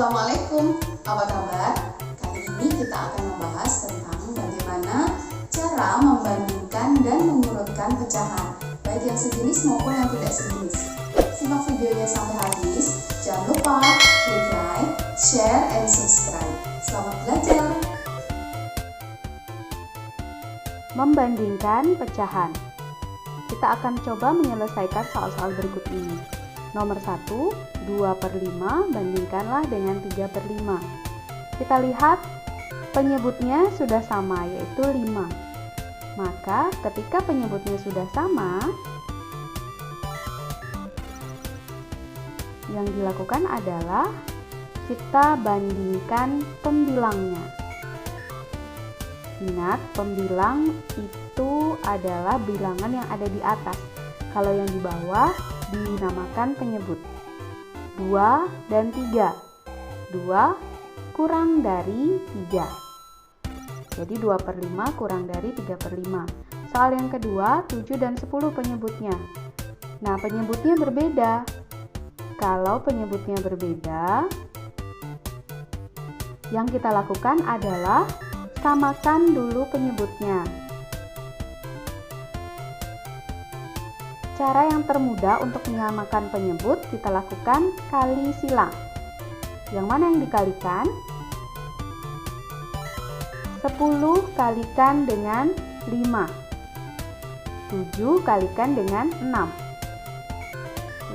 Assalamualaikum, apa kabar? Kali ini kita akan membahas tentang bagaimana cara membandingkan dan mengurutkan pecahan, baik yang sejenis maupun yang tidak sejenis. Simak videonya sampai habis. Jangan lupa klik like, share, and subscribe. Selamat belajar! Membandingkan pecahan. Kita akan coba menyelesaikan soal-soal berikut ini. Nomor 1, 2/5 bandingkanlah dengan 3/5. Kita lihat penyebutnya sudah sama, yaitu 5. Maka ketika penyebutnya sudah sama, yang dilakukan adalah kita bandingkan pembilangnya. Ingat, pembilang itu adalah bilangan yang ada di atas. Kalau yang di bawah dinamakan penyebut. 2 dan 3. 2 kurang dari 3. Jadi 2/5 kurang dari 3/5. Soal yang kedua, 7 dan 10 penyebutnya. Nah, penyebutnya berbeda. Kalau penyebutnya berbeda, yang kita lakukan adalah samakan dulu penyebutnya. Cara yang termudah untuk menyamakan penyebut kita lakukan kali silang. Yang mana yang dikalikan? 10 kalikan dengan 5. 7 kalikan dengan 6.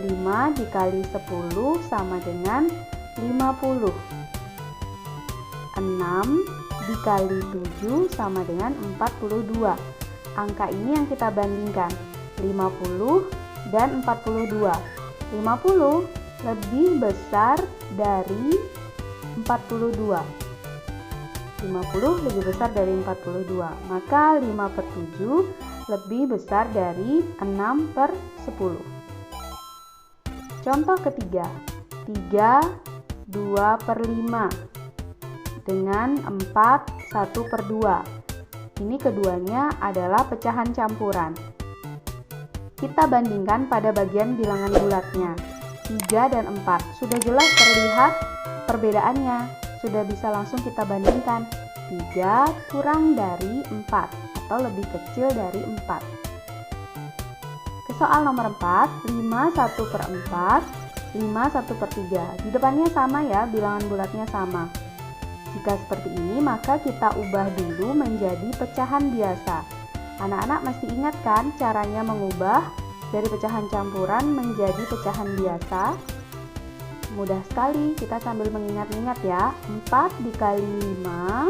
5 dikali 10 sama dengan 50. 6 dikali 7 sama dengan 42. Angka ini yang kita bandingkan, 50 dan 42. 50 lebih besar dari 42. 50 lebih besar dari 42. Maka 5/7 lebih besar dari 6/10. Contoh ketiga, 3 2/5 dengan 4 1/2. Ini keduanya adalah pecahan campuran. Kita bandingkan pada bagian bilangan bulatnya, 3 dan 4. Sudah jelas terlihat perbedaannya, sudah bisa langsung kita bandingkan. 3 kurang dari 4 atau lebih kecil dari 4. Ke soal nomor 4, 5 1/4, 5 1/3. Di depannya sama ya, bilangan bulatnya sama. Jika seperti ini, maka kita ubah dulu menjadi pecahan biasa. Anak-anak masih ingat kan caranya mengubah dari pecahan campuran menjadi pecahan biasa? Mudah sekali, kita sambil mengingat-ingat ya. 4 dikali 5,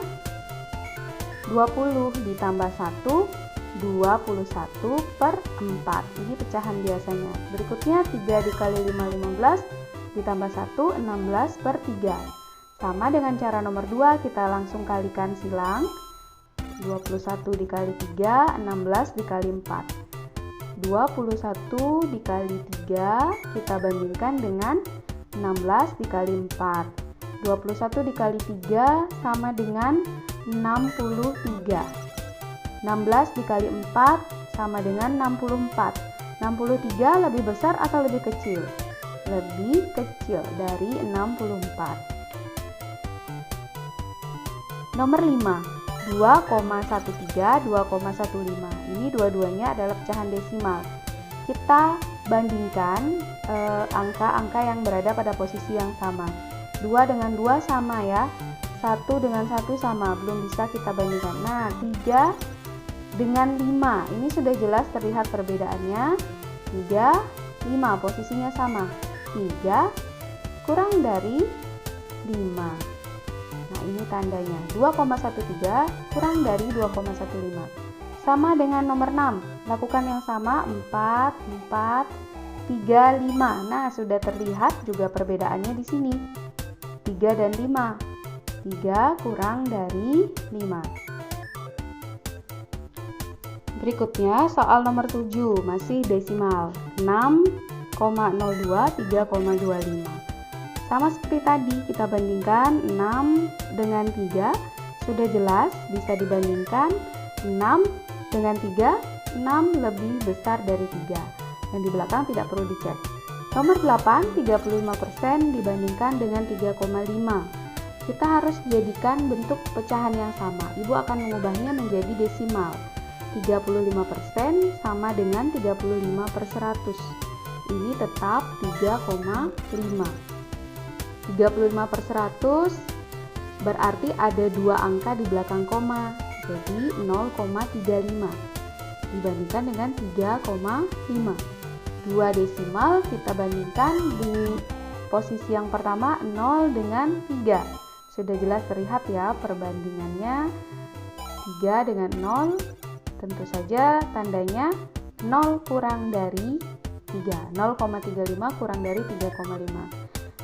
20 ditambah 1, 21/4. Ini pecahan biasanya. Berikutnya 3 dikali 5, 15 ditambah 1, 16/3. Sama dengan cara nomor 2, kita langsung kalikan silang. 21 dikali 3, 16 dikali 4. 21 dikali 3 kita bandingkan dengan 16 dikali 4. 21 dikali 3 sama dengan 63. 16 dikali 4 sama dengan 64. 63 lebih besar atau lebih kecil? Lebih kecil dari 64. Nomor 5, 2,13, 2,15. Ini dua-duanya adalah pecahan desimal. Kita bandingkan angka-angka yang berada pada posisi yang sama. 2 dengan 2 sama ya. 1 dengan 1 sama, belum bisa kita bandingkan. Nah, 3 dengan 5. Ini sudah jelas terlihat perbedaannya. 3, 5 posisinya sama. 3 kurang dari 5. Nah, ini tandanya 2,13 kurang dari 2,15. Sama dengan nomor 6. Lakukan yang sama, 4, 4, 3, 5. Nah, sudah terlihat juga perbedaannya di sini. 3 dan 5. 3 kurang dari 5. Berikutnya soal nomor 7, masih desimal. 6,02, 3,25. Sama seperti tadi, kita bandingkan 6 dengan 3, sudah jelas bisa dibandingkan. 6 dengan 3, 6 lebih besar dari 3. Yang di belakang tidak perlu dicek. Nomor 8, 35% dibandingkan dengan 3,5. Kita harus jadikan bentuk pecahan yang sama. Ibu akan mengubahnya menjadi desimal. 35% sama dengan 35/100. Ini tetap 3,5. 35/100 berarti ada dua angka di belakang koma, jadi 0,35 dibandingkan dengan 3,5. Dua desimal kita bandingkan di posisi yang pertama 0 dengan 3. Sudah jelas terlihat ya perbandingannya 3 dengan 0. Tentu saja tandanya 0 kurang dari 3. 0,35 kurang dari 3,5.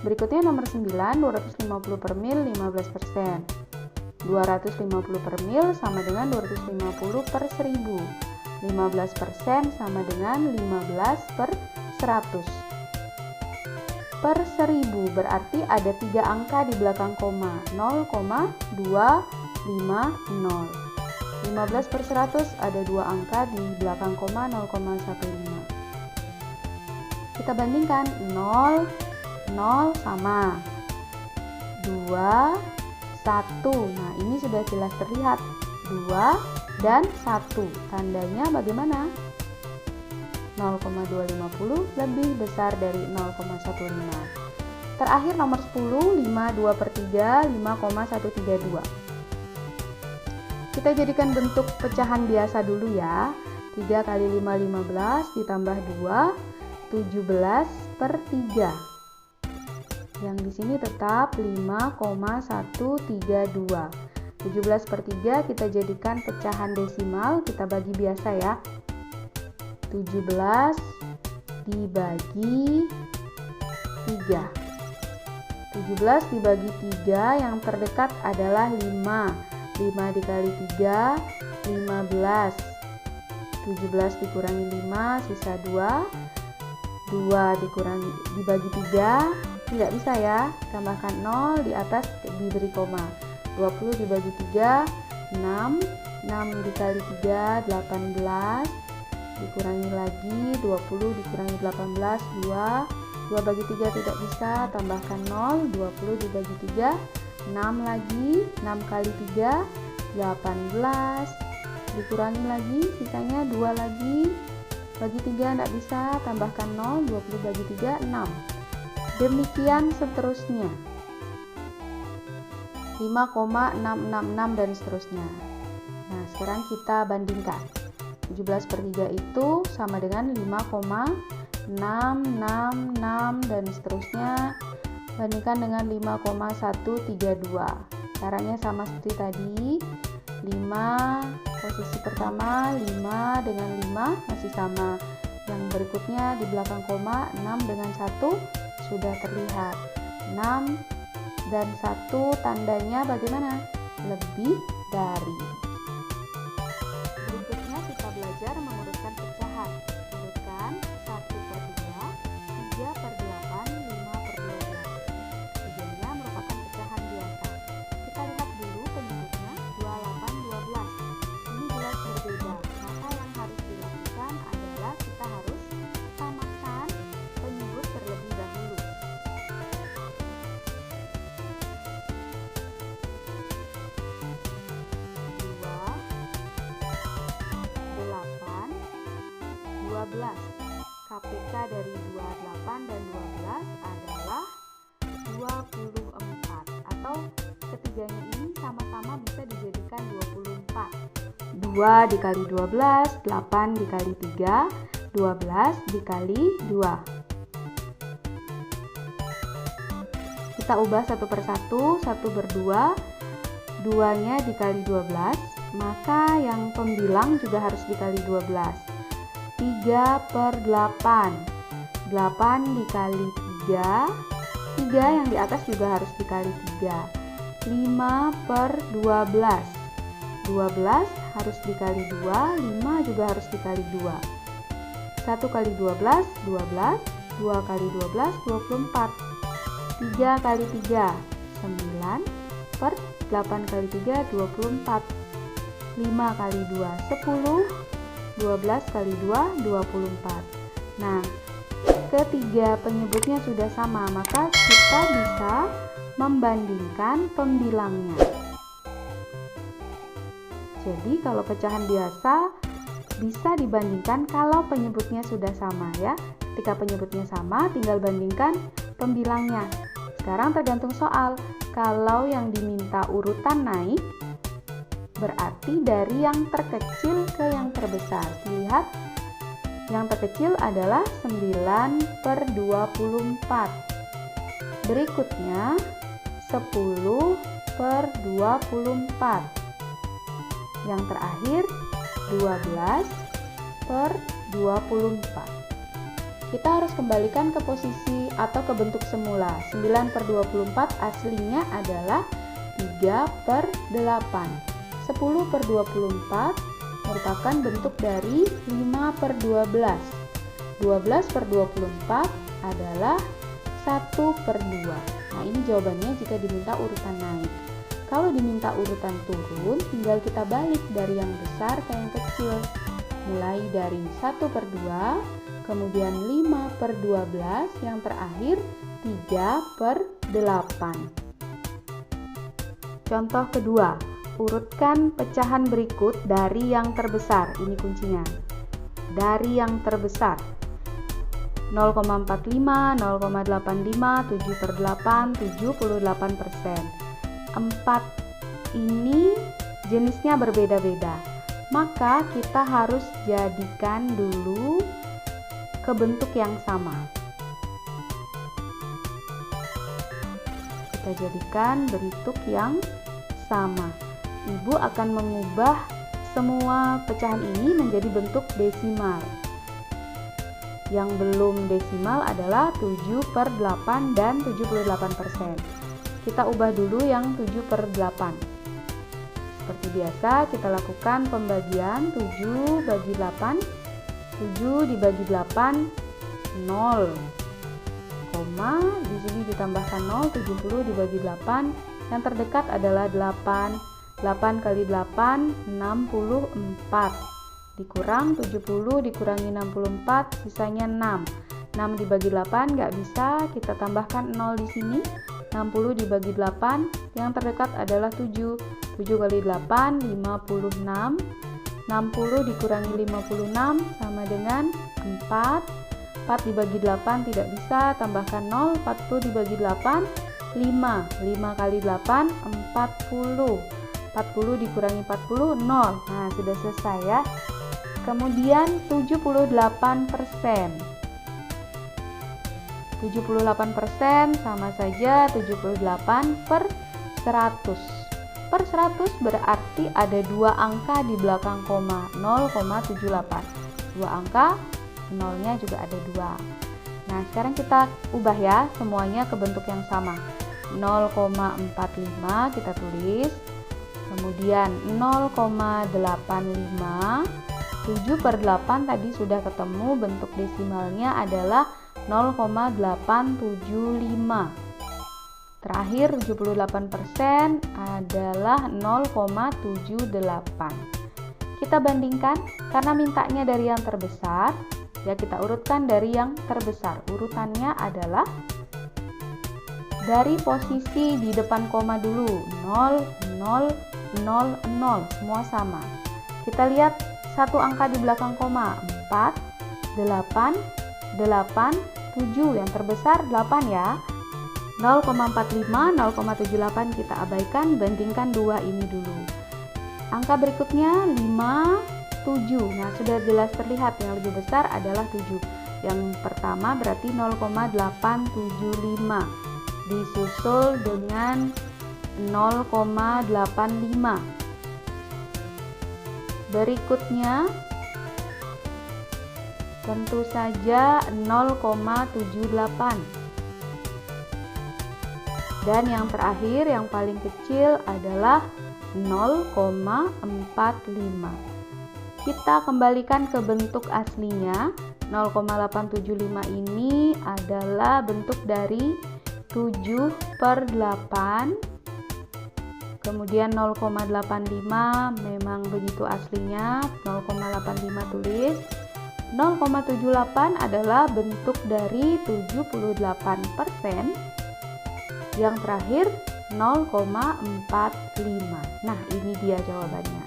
Berikutnya nomor 9, 250 per mil 15%. 250 per mil sama dengan 250 per 1000. 15% sama dengan 15 per 100. Per 1000 berarti ada 3 angka di belakang koma, 0,250. 15 per 100 ada 2 angka di belakang koma, 0,15. Kita bandingkan 0, 0 sama 2, 1. Nah, ini sudah jelas terlihat 2 dan 1. Tandanya bagaimana? 0,250 lebih besar dari 0,15. Terakhir nomor 10, 5, 2 per 3, 5,132. Kita jadikan bentuk pecahan biasa dulu ya. 3 kali 5, 15 ditambah 2, 17 per 3. Yang di sini tetap 5,132. 17 per 3 kita jadikan pecahan desimal, kita bagi biasa ya. 17 dibagi 3. 17 dibagi 3 yang terdekat adalah 5. 5 dikali 3, 15. 17 dikurangi 5, sisa 2. 2 dibagi 3, tidak bisa ya. Tambahkan 0, di atas diberi koma. 20 dibagi 3, 6. 6 dikali 3, 18. Dikurangi lagi 20 dikurangi 18, 2 bagi 3 tidak bisa, tambahkan 0, 20 dibagi 3, 6 lagi, 6 kali 3, 18, dikurangi lagi, sisanya 2 lagi, bagi 3 tidak bisa, tambahkan 0, 20 bagi 3, 6. Demikian seterusnya, 5,666 dan seterusnya. Nah, sekarang kita bandingkan. 17 per 3 itu sama dengan 5,666 dan seterusnya, bandingkan dengan 5,132. Caranya sama seperti tadi. 5 posisi pertama, 5 dengan 5 masih sama. Yang berikutnya di belakang koma, 6 dengan 1 sudah terlihat. 6 dan 1 tandanya bagaimana? Lebih dari. Belajar mengurutkan pecahan. Urutkan 1 per 2, 3 per 8, 5 per 12. Tujuannya merupakan pecahan biasa. Kita lihat dulu penyebutnya 28, 12. Ini jelas berbeda. Maka yang harus dilakukan adalah kita harus samakan penyebut terlebih dahulu. 12. KPK dari 28 dan 12 adalah 24, atau ketiganya ini sama-sama bisa dijadikan 24. 2 dikali 12, 8 dikali 3, 12 dikali 2. Kita ubah satu per satu, 1 berdua, 2-nya dikali 12, maka yang pembilang juga harus dikali 12. 3 per 8, 8 dikali 3, 3 yang di atas juga harus dikali 3. 5 per 12, 12 harus dikali 2, 5 juga harus dikali 2. 1 kali 12, 12, 2 kali 12, 24. 3 kali 3, 9 per 8 kali 3, 24. 5 kali 2, 10. 12 kali 2, 24. Nah, Ketiga penyebutnya sudah sama, maka kita bisa membandingkan pembilangnya. Jadi kalau pecahan biasa bisa dibandingkan kalau penyebutnya sudah sama ya. Ketika penyebutnya sama, tinggal bandingkan pembilangnya. Sekarang tergantung soal. Kalau yang diminta urutan naik, berarti dari yang terkecil ke yang terbesar. Lihat, yang terkecil adalah 9/24. Berikutnya 10/24. Yang terakhir 12/24. Kita harus kembalikan ke posisi atau ke bentuk semula. 9/24 aslinya adalah 3/8. 10/24 merupakan bentuk dari 5/12. 12/24 adalah 1/2. Nah, ini jawabannya jika diminta urutan naik. Kalau diminta urutan turun, tinggal kita balik dari yang besar ke yang kecil. Mulai dari 1/2, kemudian 5/12, yang terakhir 3/8. Contoh kedua, urutkan pecahan berikut dari yang terbesar. Ini kuncinya. Dari yang terbesar. 0,45, 0,85, 7/8, 78%. 4 ini jenisnya berbeda-beda. Maka kita harus jadikan dulu ke bentuk yang sama. Kita jadikan bentuk yang sama. Ibu akan mengubah semua pecahan ini menjadi bentuk desimal. Yang belum desimal adalah 7/8 dan 78%. Kita ubah dulu yang 7/8. Seperti biasa kita lakukan pembagian 7 bagi 8. 7 dibagi 8 0. Koma, di sini ditambahkan 0, 70 dibagi 8. Yang terdekat adalah 8. 8 kali 8 64. Dikurang 70 dikurangi 64 sisanya 6. 6 dibagi 8 nggak bisa, kita tambahkan 0 di sini. 60 dibagi 8, yang terdekat adalah 7. 7 kali 8, 56. 60 dikurangi 56 sama dengan 4. 4 dibagi 8 tidak bisa, tambahkan 0. 40 dibagi 8, 5. 5 kali 8, 40. 40 dikurangi 40, 0. Nah, sudah selesai ya. Kemudian 78%. 78% sama saja 78/100. Per 100 berarti ada dua angka di belakang koma, 0,78. Dua angka, nolnya juga ada 2. Nah, sekarang kita ubah ya semuanya ke bentuk yang sama. 0,45 kita tulis. Kemudian 0,85. 7/8 tadi sudah ketemu, bentuk desimalnya adalah 0,875. Terakhir 78% adalah 0,78. Kita bandingkan karena mintanya dari yang terbesar, ya kita urutkan dari yang terbesar. Urutannya adalah dari posisi di depan koma dulu, 0, 0, 0, 0, semua sama. Kita lihat satu angka di belakang koma, 4, 8, 8, 7, yang terbesar 8 ya. 0,45, 0,78 kita abaikan, bandingkan dua ini dulu. Angka berikutnya 5, 7. Nah, sudah jelas terlihat yang lebih besar adalah 7. Yang pertama berarti 0,875 disusul dengan 0,85. Berikutnya tentu saja 0,78. Dan yang terakhir, yang paling kecil adalah 0,45. Kita kembalikan ke bentuk aslinya. 0,875 ini adalah bentuk dari 7/8. Kemudian 0,85 memang begitu aslinya, 0,85 tulis. 0,78 adalah bentuk dari 78%. Yang terakhir 0,45. Nah, ini dia jawabannya.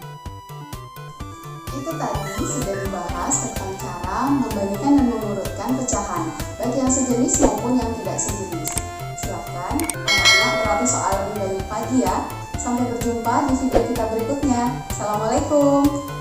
Itu tadi sudah dibahas tentang cara membandingkan dan mengurutkan pecahan, baik yang sejenis maupun yang tidak sejenis. Silahkan anak-anak berlatih soal lebih banyak lagi ya. Sampai berjumpa di video kita berikutnya. Assalamualaikum.